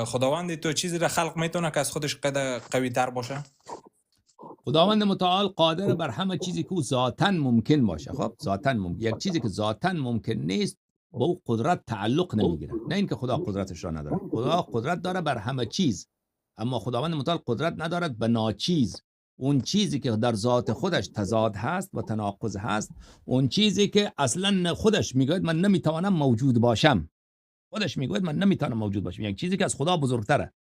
خداوند تو چیزی را خلق میتونه که از خودش قوی تر باشه؟ خداوند متعال قادر بر همه چیزی که او ذاتاً ممکن باشه. خب ذاتاً ممکن، یک چیزی که ذاتاً ممکن نیست با او قدرت تعلق نمیگیره. نه اینکه خدا قدرتش را نداره، خدا قدرت داره بر همه چیز، اما خداوند متعال قدرت ندارد به ناچیز. اون چیزی که در ذات خودش تضاد هست و تناقض هست، اون چیزی که اصلا خودش میگه من نمیتوانم موجود باشم، خودش میگه من نمیتوانم موجود باشم، یک چیزی که از خدا بزرگتره،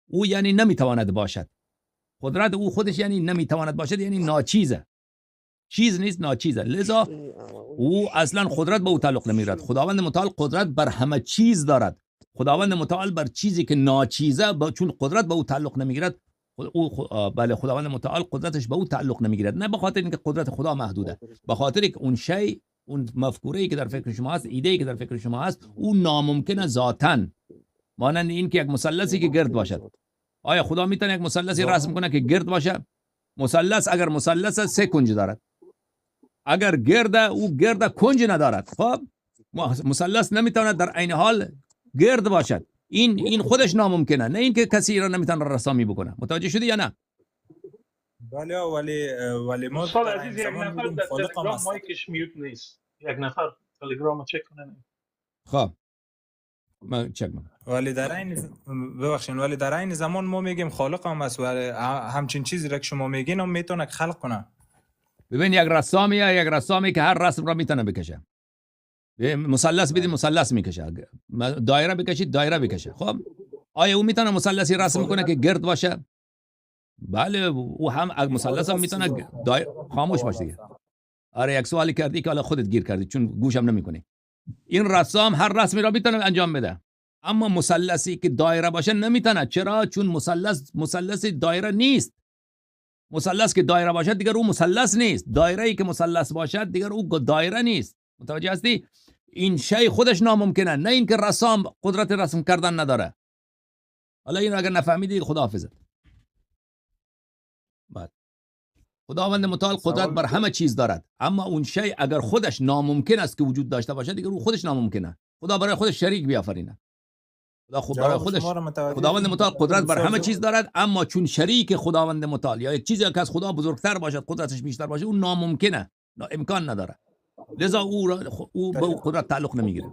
او یعنی نمیتواند باشد. قدرت او خودش یعنی نمیتواند باشد، یعنی ناچیزه، چیز نیست، ناچیزه. لذا او اصلا قدرت به او تعلق نمیگیرد. خداوند متعال قدرت بر همه چیز دارد. خداوند متعال بر چیزی که ناچیزه چون قدرت به او تعلق نمیگیرد، بله خداوند متعال قدرتش به او تعلق نمیگیرد. نه به خاطر اینکه قدرت خدا محدوده، به خاطر اینکه اون شی، اون مفکوره‌ای که در فکر شما هست، ایده‌ای که در فکر شما هست، اون ناممکنه ذاتاً. مانند این که یک مثلثی که گرد باشد. آیا خدا میتونه یک مثلثی رسم کنه که گرد باشه؟ مثلث اگر مثلث 3 کنج دارد، اگر گرده او گرده کنج ندارد. خب مثلث نمیتونه در عین حال گرد باشد. این خودش ناممکنه، نه اینکه کسی را نمیتونه رسامی بکنه. متوجه شدی یا نه؟ بله ولی ما استاد عزیز یک نفر در تلگرام مایکش میوت نیست. یک نفر تلگرام چک کنه. خب من چک میکنم. ولی در این زمان ما میگیم خالق هم است، ولی همچین چیزی را که شما میگین هم میتونه خلق کنه. ببین یک رسامی که هر رسم را میتونه بکشه. مثلث بدید مثلث میکشه، دایره بکشید دایره بکشه. خب آیا او میتونه مثلثی رسم کنه که گرد باشه؟ بله او هم مثلث هم میتونه خاموش باشه دیگه. آره یک سوالی کردی که حالا خودت گیر کردی چون گوشم نمیکنی. این رسام هر رسمی را میتونه انجام بده، اما مثلثی که دایره باشه نمیتونه. چرا؟ چون مثلث دایره نیست. مثلث که دایره باشد دیگر او مثلث نیست، دایره ای که مثلث باشد دیگر او دایره نیست. متوجه هستی؟ این شی خودش ناممکنه، نه اینکه رسام قدرت رسم کردن نداره. حالا این اگر نفهمیدی خداحافظت. بعد خداوند متعال قدرت بر همه چیز دارد، اما اون شی اگر خودش ناممکن است که وجود داشته باشه دیگر او خودش ناممکنه. خدا برای خودش شریک بیافرینه. برای خودش خداوند متعال قدرت بر همه چیز دارد، اما چون شریک خداوند متعال یا یک چیزی که از خدا بزرگتر باشد، قدرتش بیشتر باشه، اون ناممکنه، امکان نداره. لذا او به قدرت تعلق نمیگیره.